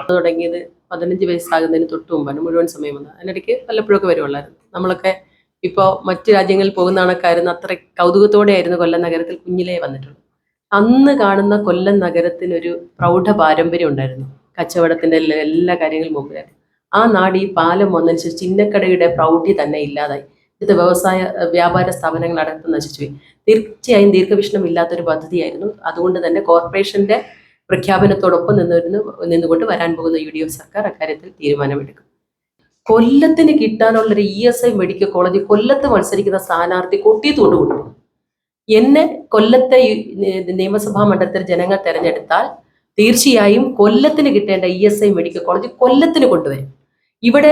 തുടങ്ങിയത് 15 വയസ്സാകുന്നതിന് തൊട്ട് മുമ്പാണ് മുഴുവൻ സമയം വന്നത്. അതിനിടയ്ക്ക് വല്ലപ്പോഴൊക്കെ വരുവുള്ളായിരുന്നു. നമ്മളൊക്കെ ഇപ്പോൾ മറ്റു രാജ്യങ്ങളിൽ പോകുന്ന കണക്കായിരുന്നു. അത്ര കൗതുകത്തോടെയായിരുന്നു കൊല്ലം നഗരത്തിൽ കുഞ്ഞിലേ വന്നിട്ടുള്ളത്. അന്ന് കാണുന്ന കൊല്ലം നഗരത്തിനൊരു പ്രൗഢ പാരമ്പര്യം ഉണ്ടായിരുന്നു. കച്ചവടത്തിന്റെ എല്ലാ കാര്യങ്ങളും മുമ്പിലായിരുന്നു. ആ നാട് ഈ പാലം വന്നതിന് ശേഷം ചിന്നക്കടയുടെ പ്രൗഢി തന്നെ ഇല്ലാതായി. ഇത് വ്യാപാര സ്ഥാപനങ്ങൾ അടക്കം നശിച്ചുപോയി. തീർച്ചയായും ദീർഘവീക്ഷണം ഇല്ലാത്തൊരു പദ്ധതിയായിരുന്നു. അതുകൊണ്ട് തന്നെ കോർപ്പറേഷന്റെ പ്രഖ്യാപനത്തോടൊപ്പം നിന്നുകൊണ്ട് വരാൻ പോകുന്ന UDF സർക്കാർ അക്കാര്യത്തിൽ തീരുമാനമെടുക്കും. കൊല്ലത്തിന് കിട്ടാനുള്ളൊരു ESI മെഡിക്കൽ കോളേജ് കൊല്ലത്ത് മത്സരിക്കുന്ന സ്ഥാനാർത്ഥി കൊട്ടിയത്തോട് കൊണ്ടുപോകും. എന്നെ കൊല്ലത്തെ നിയമസഭാ മണ്ഡലത്തിൽ ജനങ്ങൾ തെരഞ്ഞെടുത്താൽ തീർച്ചയായും കൊല്ലത്തിന് കിട്ടേണ്ട ESI മെഡിക്കൽ കോളേജ് കൊല്ലത്തിന് കൊണ്ടുവരും. ഇവിടെ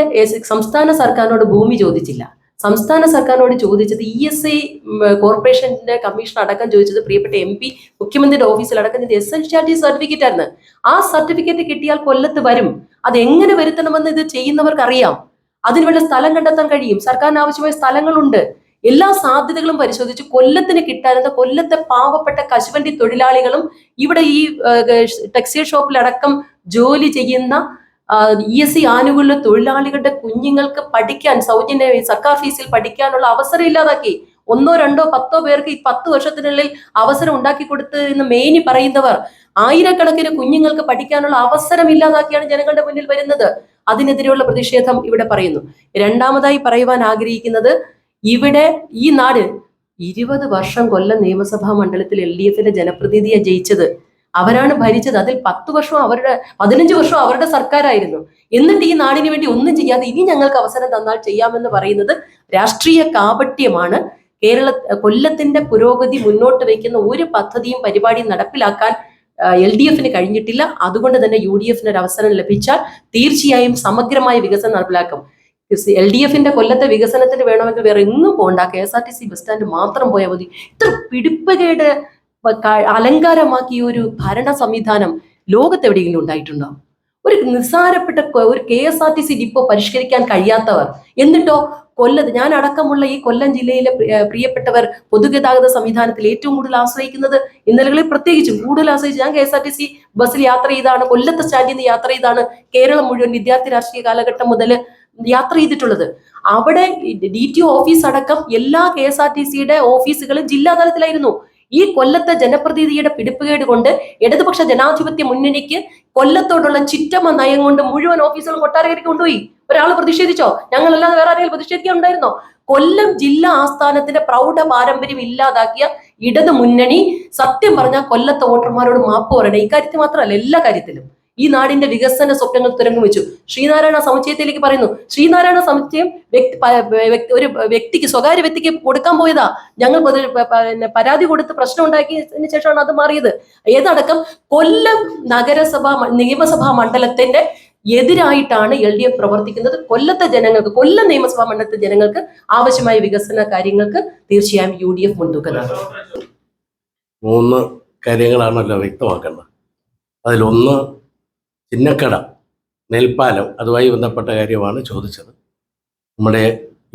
സംസ്ഥാന സർക്കാരിനോട് ഭൂമി ചോദിച്ചില്ല. സംസ്ഥാന സർക്കാരിനോട് ചോദിച്ചത് ESI കോർപ്പറേഷന്റെ കമ്മീഷൻ അടക്കം ചോദിച്ചത് പ്രിയപ്പെട്ട MP മുഖ്യമന്ത്രിയുടെ ഓഫീസിലടക്കം എസൻഷ്യാലിറ്റി സർട്ടിഫിക്കറ്റ് ആയിരുന്നു. ആ സർട്ടിഫിക്കറ്റ് കിട്ടിയാൽ കൊല്ലത്ത് വരും. അത് എങ്ങനെ വരുത്തണമെന്ന് ഇത് ചെയ്യുന്നവർക്ക് അറിയാം. അതിനുവേണ്ട സ്ഥലം കണ്ടെത്താൻ കഴിയും. സർക്കാരിന് ആവശ്യമായ സ്ഥലങ്ങളുണ്ട്. എല്ലാ സാധ്യതകളും പരിശോധിച്ച് കൊല്ലത്തിന് കിട്ടാനെന്ന കൊല്ലത്തെ പാവപ്പെട്ട കശുവണ്ടി തൊഴിലാളികളും ഇവിടെ ഈ ടെക്സ്റ്റൈൽ ഷോപ്പിലടക്കം ജോലി ചെയ്യുന്ന ESI ആനുകൂല്യ തൊഴിലാളികളുടെ കുഞ്ഞുങ്ങൾക്ക് പഠിക്കാൻ സൗജന്യ സർക്കാർ ഫീസിൽ പഠിക്കാനുള്ള അവസരം ഇല്ലാതാക്കി. 1, 2, 10 പേർക്ക് ഈ 10 വർഷത്തിനുള്ളിൽ അവസരം ഉണ്ടാക്കി കൊടുത്ത് എന്ന് മേനി പറയുന്നവർ ആയിരക്കണക്കിന് കുഞ്ഞുങ്ങൾക്ക് പഠിക്കാനുള്ള അവസരം ഇല്ലാതാക്കിയാണ് ജനങ്ങളുടെ മുന്നിൽ വരുന്നത്. അതിനെതിരെയുള്ള പ്രതിഷേധം ഇവിടെ പറയുന്നു. രണ്ടാമതായി പറയുവാൻ ആഗ്രഹിക്കുന്നത്, ഇവിടെ ഈ നാട് 20 വർഷം കൊല്ലം നിയമസഭാ മണ്ഡലത്തിൽ LDFന്റെ ജനപ്രതിനിധിയെ ജയിച്ചത്. അവരാണ് ഭരിച്ചത്. അതിൽ 10 വർഷം 15 വർഷം അവരുടെ സർക്കാരായിരുന്നു. എന്നിട്ട് ഈ നാടിന് വേണ്ടി ഒന്നും ചെയ്യാതെ ഇനി ഞങ്ങൾക്ക് അവസരം തന്നാൽ ചെയ്യാമെന്ന് പറയുന്നത് രാഷ്ട്രീയ കാപട്യമാണ്. കൊല്ലത്തിന്റെ പുരോഗതി മുന്നോട്ട് വയ്ക്കുന്ന ഒരു പദ്ധതിയും പരിപാടിയും നടപ്പിലാക്കാൻ LDFന് കഴിഞ്ഞിട്ടില്ല. അതുകൊണ്ട് തന്നെ UDFന് ഒരു അവസരം ലഭിച്ചാൽ തീർച്ചയായും സമഗ്രമായ വികസനം നടപ്പിലാക്കും. LDFന്റെ കൊല്ലത്തെ വികസനത്തിന് വേണമെങ്കിൽ വേറെ എങ്ങും പോകണ്ട. KSRTC ബസ് സ്റ്റാൻഡ് മാത്രം പോയാൽ മതി. ഇത്ര പിടിപ്പുകേട് അലങ്കാരമാക്കിയ ഒരു ഭരണ സംവിധാനം ലോകത്തെവിടെയെങ്കിലും ഉണ്ടായിട്ടുണ്ടോ? ഒരു നിസ്സാരപ്പെട്ട ഒരു KSRTC ഡിപ്പോ പരിഷ്കരിക്കാൻ കഴിയാത്തവർ, എന്നിട്ടോ കൊല്ലത്ത് ഞാൻ അടക്കമുള്ള ഈ കൊല്ലം ജില്ലയിലെ പ്രിയപ്പെട്ടവർ പൊതുഗതാഗത സംവിധാനത്തിൽ ഏറ്റവും കൂടുതൽ ആശ്രയിക്കുന്നത്, ഇന്നലകളിൽ പ്രത്യേകിച്ചും കൂടുതൽ ആശ്രയിച്ച് ഞാൻ KSRTC ബസ്സിൽ യാത്ര ചെയ്താണ്, കൊല്ലത്തെ സ്റ്റാൻഡിൽ നിന്ന് യാത്ര ചെയ്താണ് കേരളം മുഴുവൻ വിദ്യാർത്ഥി രാഷ്ട്രീയ കാലഘട്ടം മുതൽ യാത്ര ചെയ്തിട്ടുള്ളത്. അവിടെ DTO ഓഫീസ് അടക്കം എല്ലാ KSRTCയുടെ ഓഫീസുകളും ജില്ലാ തലത്തിലായിരുന്നു. ഈ കൊല്ലത്തെ ജനപ്രതിനിധിയുടെ പിടിപ്പുകേട് കൊണ്ട് ഇടതുപക്ഷ ജനാധിപത്യ മുന്നണിക്ക് കൊല്ലത്തോടുള്ള ചിറ്റമ്മ നയം കൊണ്ട് മുഴുവൻ ഓഫീസുകളും കൊട്ടാരക്കരയ്ക്ക് കൊണ്ടുപോയി. ഒരാൾ പ്രതിഷേധിച്ചോ? ഞങ്ങളല്ലാതെ വേറെ ആരെങ്കിലും പ്രതിഷേധിക്കാൻ ഉണ്ടായിരുന്നോ? കൊല്ലം ജില്ലാ ആസ്ഥാനത്തിന്റെ പ്രൗഢ പാരമ്പര്യം ഇല്ലാതാക്കിയ ഇടതു മുന്നണി സത്യം പറഞ്ഞാൽ കൊല്ലത്തെ വോട്ടർമാരോട് മാപ്പ് പറയണം. ഇക്കാര്യത്തിൽ മാത്രമല്ല, എല്ലാ കാര്യത്തിലും ഈ നാടിന്റെ വികസന സ്വപ്നങ്ങൾ തുരങ്കം വെച്ചു. ശ്രീനാരായണ സമുച്ചയത്തിലേക്ക് പറയുന്നു. ശ്രീനാരായണ സമുച്ചയം ഒരു വ്യക്തിക്ക്, സ്വകാര്യ വ്യക്തിക്ക് കൊടുക്കാൻ പോയതാ. ഞങ്ങൾ പരാതി കൊടുത്ത് പ്രശ്നം ഉണ്ടാക്കിയതിനു ശേഷമാണ് അത് മാറിയത്. ഏതടക്കം കൊല്ലം നിയമസഭാ മണ്ഡലത്തിന്റെ എതിരായിട്ടാണ് LDF പ്രവർത്തിക്കുന്നത്. കൊല്ലത്തെ ജനങ്ങൾക്ക്, കൊല്ലം നിയമസഭാ മണ്ഡലത്തെ ജനങ്ങൾക്ക് ആവശ്യമായ വികസന കാര്യങ്ങൾക്ക് തീർച്ചയായും UDF മുൻതൂക്കം നൽകും. 3 കാര്യങ്ങളാണല്ലോ വ്യക്തമാക്കേണ്ടത്. അതിലൊന്ന് ചിന്നക്കട നെൽപ്പാലം, അതുമായി ബന്ധപ്പെട്ട കാര്യമാണ് ചോദിച്ചത്. നമ്മുടെ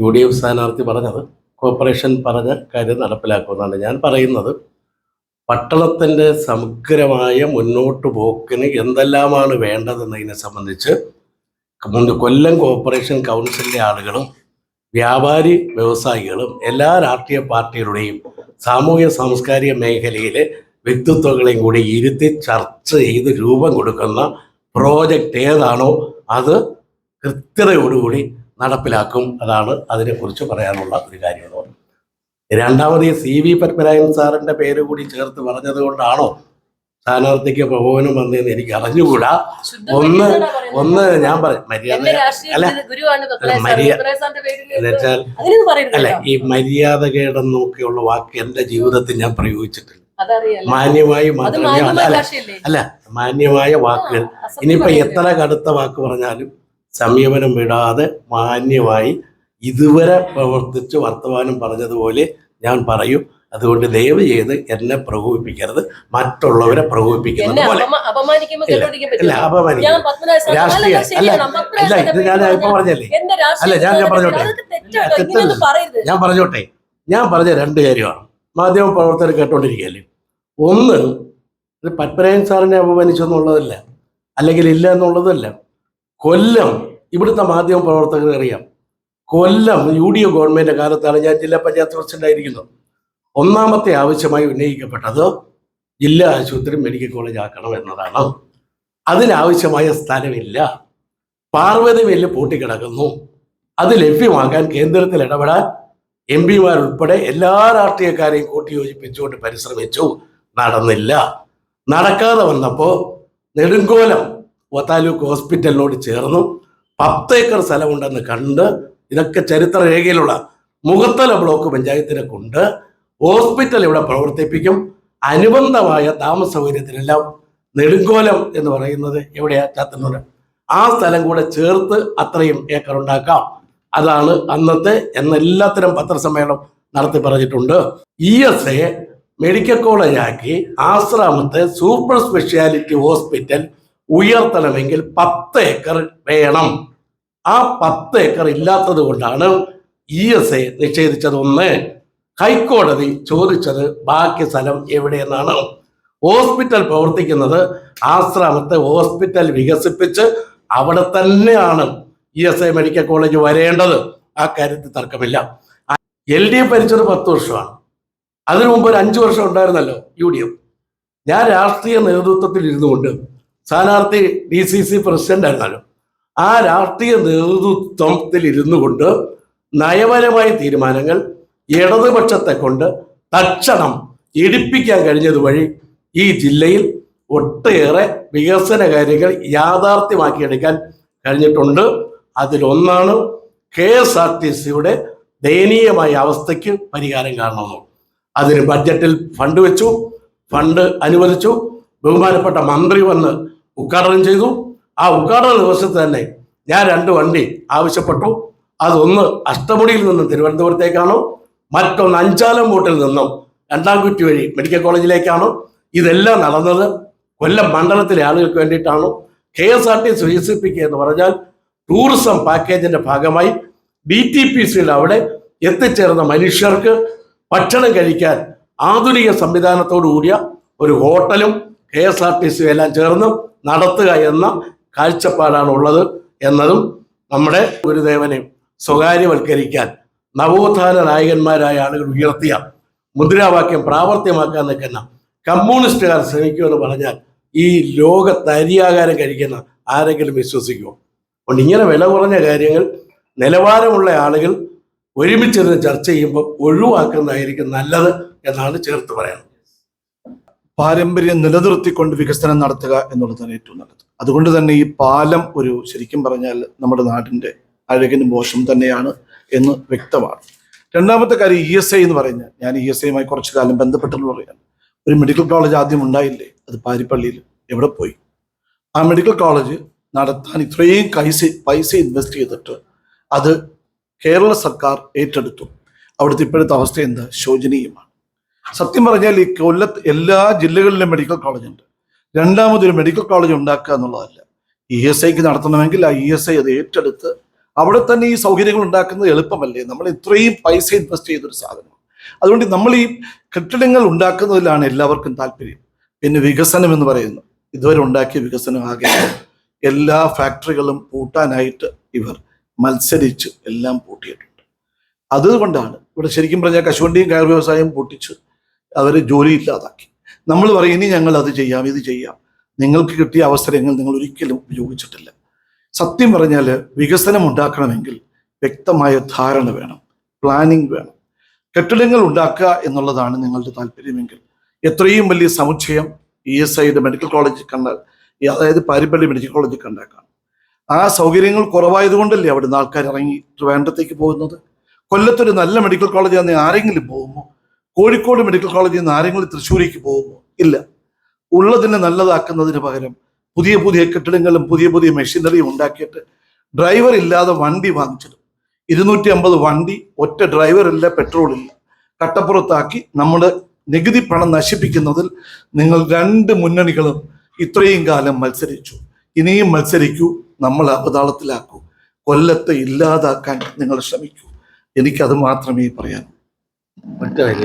UDF സ്ഥാനാർത്ഥി പറഞ്ഞത് കോർപ്പറേഷൻ പറഞ്ഞ കാര്യം നടപ്പിലാക്കുമെന്നാണ്. ഞാൻ പറയുന്നത്, പട്ടണത്തിൻ്റെ സമഗ്രമായ മുന്നോട്ട് പോക്കിന് എന്തെല്ലാമാണ് വേണ്ടതെന്നതിനെ സംബന്ധിച്ച് കൊല്ലം കോർപ്പറേഷൻ കൗൺസിലിലെ ആളുകളും വ്യാപാരി വ്യവസായികളും എല്ലാ രാഷ്ട്രീയ പാർട്ടികളുടെയും സാമൂഹ്യ സാംസ്കാരിക മേഖലയിലെ വ്യക്തിത്വങ്ങളെയും കൂടി ഇരുത്തി ചർച്ച ചെയ്ത് രൂപം കൊടുക്കുന്ന പ്രോജക്റ്റ് ഏതാണോ അത് കൃത്യതയോടുകൂടി നടപ്പിലാക്കും. അതാണ് അതിനെക്കുറിച്ച് പറയാനുള്ള ഒരു കാര്യം. രണ്ടാമത്, ഈ CV പത്മനാഭൻ സാറിൻ്റെ പേര് കൂടി ചേർത്ത് പറഞ്ഞത് കൊണ്ടാണോ സ്ഥാനാർത്ഥിക്ക് പ്രകോപനം വന്നതെന്ന് എനിക്ക് അറിഞ്ഞുകൂടാ. ഒന്ന് ഞാൻ പറയും, അല്ല, ഈ മര്യാദകേടെന്നൊക്കെയുള്ള വാക്ക് എൻ്റെ ജീവിതത്തിൽ ഞാൻ പ്രയോഗിച്ചിട്ടില്ല. മാന്യമായി മാത്രമേ, അല്ല മാന്യമായ വാക്കുകൾ. ഇനിയിപ്പോ എത്ര കടുത്ത വാക്ക് പറഞ്ഞാലും സംയമനം വിടാതെ മാന്യമായി ഇതുവരെ പ്രവർത്തിച്ച് വർത്തമാനം പറഞ്ഞതുപോലെ ഞാൻ പറയും. അതുകൊണ്ട് ദയവ് ചെയ്ത് എന്നെ പ്രകോപിപ്പിക്കരുത്, മറ്റുള്ളവരെ പ്രകോപിപ്പിക്കുന്നത് പോലെ. രാഷ്ട്രീയ അല്ല ഇത് ഞാൻ ഇപ്പൊ പറഞ്ഞല്ലേ, അല്ല ഞാൻ പറഞ്ഞോട്ടെ, ഞാൻ പറഞ്ഞ 2 കാര്യമാണ്. മാധ്യമ പ്രവർത്തകർ കേട്ടോണ്ടിരിക്കുകയല്ലേ. ഒന്ന്, ഇത് പത്മനാഭൻ സാറിനെ അപമാനിച്ചെന്നുള്ളതല്ല, അല്ലെങ്കിൽ ഇല്ല എന്നുള്ളതല്ല. കൊല്ലം ഇവിടുത്തെ മാധ്യമ പ്രവർത്തകർ അറിയാം. കൊല്ലം UDF ഗവൺമെന്റ് കാലത്താണ് ഞാൻ ജില്ലാ പഞ്ചായത്ത് പ്രസിഡന്റായിരിക്കുന്നത്. ഒന്നാമത്തെ ആവശ്യമായി ഉന്നയിക്കപ്പെട്ടത് ജില്ലാ ആശുപത്രി മെഡിക്കൽ കോളേജ് ആക്കണം എന്നതാണ്. അതിനാവശ്യമായ സ്ഥലമില്ല. പാർവതി മില്ല് പൂട്ടിക്കിടക്കുന്നു. അത് ലഭ്യമാക്കാൻ കേന്ദ്രത്തിൽ ഇടപെടാൻ MP മാരുൾപ്പെടെ എല്ലാ രാഷ്ട്രീയക്കാരെയും കൂട്ടിയോജിപ്പിച്ചുകൊണ്ട് പരിശ്രമിച്ചു. നടന്നില്ല. നടക്കാതെ വന്നപ്പോൾ നെടുങ്കോലം താലൂക്ക് ഹോസ്പിറ്റലിനോട് ചേർന്നു 10 ഏക്കർ സ്ഥലമുണ്ടെന്ന് കണ്ട്, ഇതൊക്കെ ചരിത്ര രേഖയിലുള്ള മുഖത്തല ബ്ലോക്ക് പഞ്ചായത്തിനെ കൊണ്ട് ഹോസ്പിറ്റൽ ഇവിടെ പ്രവർത്തിപ്പിക്കും. അനുബന്ധമായ താമസ സൗകര്യത്തിനെല്ലാം നെടുങ്കോലം എന്ന് പറയുന്നത് എവിടെയാ? ചാത്തന്നൂർ. ആ സ്ഥലം കൂടെ ചേർത്ത് അത്രയും ഏക്കർ ഉണ്ടാക്കാം. അതാണ് അന്നത്തെ എന്നെല്ലാത്തരം പത്രസമ്മേളനം നടത്തി പറഞ്ഞിട്ടുണ്ട്. ESA മെഡിക്കൽ കോളേജാക്കി ആശ്രാമത്തെ സൂപ്പർ സ്പെഷ്യാലിറ്റി ഹോസ്പിറ്റൽ ഉയർത്തണമെങ്കിൽ 10 ഏക്കർ വേണം. ആ 10 ഏക്കർ ഇല്ലാത്തത് കൊണ്ടാണ് ESA നിഷേധിച്ചത്. ഒന്ന്, ഹൈക്കോടതി ചോദിച്ചത് ബാക്കി സ്ഥലം എവിടെയെന്നാണ്. ഹോസ്പിറ്റൽ പ്രവർത്തിക്കുന്നത് ആശ്രാമത്തെ ഹോസ്പിറ്റൽ വികസിപ്പിച്ച് അവിടെ തന്നെയാണ് ESA മെഡിക്കൽ കോളേജ് വരേണ്ടത്. ആ കാര്യത്തിൽ തർക്കമില്ല. LDF ഭരിച്ചത് 10 വർഷമാണ്. അതിനു മുമ്പ് ഒരു 5 വർഷം ഉണ്ടായിരുന്നല്ലോ UDF. ഞാൻ രാഷ്ട്രീയ നേതൃത്വത്തിൽ ഇരുന്നുകൊണ്ട് സ്ഥാനാർത്ഥി DCC പ്രസിഡന്റ് ആയിരുന്നല്ലോ. ആ രാഷ്ട്രീയ നേതൃത്വത്തിൽ ഇരുന്നു കൊണ്ട് നയപരമായ തീരുമാനങ്ങൾ ഇടതുപക്ഷത്തെ കൊണ്ട് തക്ഷണം എടുപ്പിക്കാൻ കഴിഞ്ഞത് വഴി ഈ ജില്ലയിൽ ഒട്ടേറെ വികസന കാര്യങ്ങൾ യാഥാർത്ഥ്യമാക്കിയെടുക്കാൻ കഴിഞ്ഞിട്ടുണ്ട്. അതിലൊന്നാണ് KSRTCയുടെ ദയനീയമായ അവസ്ഥയ്ക്ക് പരിഹാരം കാണണമെന്ന്. അതിന് ബഡ്ജറ്റിൽ ഫണ്ട് വെച്ചു, ഫണ്ട് അനുവദിച്ചു. ബഹുമാനപ്പെട്ട മന്ത്രി വന്ന് ഉദ്ഘാടനം ചെയ്തു. ആ ഉദ്ഘാടന ദിവസത്തിൽ തന്നെ ഞാൻ 2 വണ്ടി ആവശ്യപ്പെട്ടു. അതൊന്ന് അഷ്ടമുടിയിൽ നിന്നും തിരുവനന്തപുരത്തേക്കാണ്, മറ്റൊന്ന് അഞ്ചാലംകോട്ടിൽ നിന്നും രണ്ടാംകുറ്റി വഴി മെഡിക്കൽ കോളേജിലേക്കാണ്. ഇതെല്ലാം നടന്നത് കൊല്ലം മണ്ഡലത്തിലെ ആളുകൾക്ക് വേണ്ടിയിട്ടാണ്. KSRTC വികസിപ്പിക്കുക എന്ന് പറഞ്ഞാൽ ടൂറിസം പാക്കേജിന്റെ ഭാഗമായി DTPCയുടെ അവിടെ എത്തിച്ചേർന്ന മനുഷ്യർക്ക് ഭക്ഷണം കഴിക്കാൻ ആധുനിക സംവിധാനത്തോടു കൂടിയ ഒരു ഹോട്ടലും KSRTC എല്ലാം ചേർന്ന് നടത്തുക എന്ന കാഴ്ചപ്പാടാണ് ഉള്ളത് എന്നതും നമ്മുടെ ഗുരുദേവനെ സ്വകാര്യവൽക്കരിക്കാൻ നവോത്ഥാന നായകന്മാരായ ആളുകൾ ഉയർത്തിയ മുദ്രാവാക്യം പ്രാവർത്തികമാക്കാൻ നിൽക്കുന്ന കമ്മ്യൂണിസ്റ്റുകാർ ശ്രമിക്കുമെന്ന് പറഞ്ഞാൽ ഈ ലോകത്ത് അരിയാകാരം കഴിക്കുന്ന ആരെങ്കിലും വിശ്വസിക്കുമോ? അതുകൊണ്ട് ഇങ്ങനെ വില കുറഞ്ഞ കാര്യങ്ങൾ നിലവാരമുള്ള ആളുകൾ ഒരുമിച്ചിരുന്ന് ചർച്ച ചെയ്യുമ്പോൾ ഒഴിവാക്കുന്നതായിരിക്കും നല്ലത് എന്നാണ് ചേർത്ത് പറയുന്നത്. പാരമ്പര്യം നിലനിർത്തിക്കൊണ്ട് വികസനം നടത്തുക എന്നുള്ളതാണ് ഏറ്റവും നല്ലത്. അതുകൊണ്ട് തന്നെ ഈ പാലം ഒരു ശരിക്കും പറഞ്ഞാൽ നമ്മുടെ നാടിന്റെ അഴകിന് മോശം തന്നെയാണ് എന്ന് വ്യക്തമാണ്. രണ്ടാമത്തെ കാര്യം ESA എന്ന് പറയുന്നത്, ഞാൻ ESAയുമായി കുറച്ചു കാലം ബന്ധപ്പെട്ടെന്ന് പറയാൻ, ഒരു മെഡിക്കൽ കോളേജ് ആദ്യം ഉണ്ടായില്ലേ, അത് പാരിപ്പള്ളിയിൽ എവിടെ പോയി? ആ മെഡിക്കൽ കോളേജ് നടത്താൻ ഇത്രയും പൈസ ഇൻവെസ്റ്റ് ചെയ്തിട്ട് അത് കേരള സർക്കാർ ഏറ്റെടുത്തു. അവിടുത്തെ ഇപ്പോഴത്തെ അവസ്ഥ എന്താ? ശോചനീയമാണ്. സത്യം പറഞ്ഞാൽ ഈ കൊല്ലത്ത് എല്ലാ ജില്ലകളിലും മെഡിക്കൽ കോളേജ് ഉണ്ട്. രണ്ടാമതൊരു മെഡിക്കൽ കോളേജ് ഉണ്ടാക്കുക എന്നുള്ളതല്ല. ESAയ്ക്ക് നടത്തണമെങ്കിൽ ആ ESA അത് ഏറ്റെടുത്ത് അവിടെ തന്നെ ഈ സൗകര്യങ്ങൾ ഉണ്ടാക്കുന്നത് എളുപ്പമല്ലേ? നമ്മൾ ഇത്രയും പൈസ ഇൻവെസ്റ്റ് ചെയ്തൊരു സാധനം. അതുകൊണ്ട് നമ്മൾ ഈ കെട്ടിടങ്ങൾ ഉണ്ടാക്കുന്നതിലാണ് എല്ലാവർക്കും താല്പര്യം. പിന്നെ വികസനം എന്ന് പറയുന്നു, ഇതുവരെ ഉണ്ടാക്കിയ വികസനം ആകെ എല്ലാ ഫാക്ടറികളും പൂട്ടാനായിട്ട് ഇവർ മത്സരിച്ച് എല്ലാം പൂട്ടിയിട്ടുണ്ട്. അതുകൊണ്ടാണ് ഇവിടെ ശരിക്കും പറഞ്ഞാൽ കശുവണ്ടിയും കയർ വ്യവസായം പൂട്ടിച്ച് അവർ ജോലി ഇല്ലാതാക്കി. നമ്മൾ പറയും ഇനി ഞങ്ങൾ അത് ചെയ്യാം, ഇത് ചെയ്യാം. നിങ്ങൾക്ക് കിട്ടിയ അവസരങ്ങൾ നിങ്ങൾ ഒരിക്കലും ഉപയോഗിച്ചിട്ടില്ല. സത്യം പറഞ്ഞാൽ വികസനം ഉണ്ടാക്കണമെങ്കിൽ വ്യക്തമായ ധാരണ വേണം, പ്ലാനിങ് വേണം. കെട്ടിടങ്ങൾ ഉണ്ടാക്കുക എന്നുള്ളതാണ് നിങ്ങളുടെ താല്പര്യമെങ്കിൽ എത്രയും വലിയ സമുച്ചയം ESAയുടെ മെഡിക്കൽ കോളേജ് കണ്ടാൽ, അതായത് പാരിപ്പള്ളി മെഡിക്കൽ കോളേജ് കണ്ടാക്കാം. ആ സൗകര്യങ്ങൾ കുറവായതുകൊണ്ടല്ലേ അവിടുന്ന് ആൾക്കാർ ഇറങ്ങി ട്രിവാൻഡ്രത്തേക്ക് പോകുന്നത്. കൊല്ലത്തൊരു നല്ല മെഡിക്കൽ കോളേജ് ആണെങ്കിൽ ആരെങ്കിലും പോകുമോ? കോഴിക്കോട് മെഡിക്കൽ കോളേജിൽ നിന്ന് ആരെങ്കിലും തൃശ്ശൂരേക്ക് പോകുമോ? ഇല്ല. ഉള്ളതിനെ നല്ലതാക്കുന്നതിന് പകരം പുതിയ പുതിയ കെട്ടിടങ്ങളും പുതിയ പുതിയ മെഷീനറിയും ഉണ്ടാക്കിയിട്ട് ഡ്രൈവർ ഇല്ലാതെ വണ്ടി വാങ്ങിച്ചിടും. 250 വണ്ടി, ഒറ്റ ഡ്രൈവറില്ല, പെട്രോളില്ല, കട്ടപ്പുറത്താക്കി നമ്മുടെ നികുതി പണം നശിപ്പിക്കുന്നതിൽ നിങ്ങൾ 2 മുന്നണികളും ഇത്രയും കാലം മത്സരിച്ചു. ഇനിയും മത്സരിക്കൂ, നമ്മൾ അപതാളത്തിലാക്കൂ, കൊല്ലത്തെ ഇല്ലാതാക്കാൻ നിങ്ങൾ ശ്രമിക്കൂ. എനിക്കത് മാത്രമേ പറയാനൂ. മറ്റേ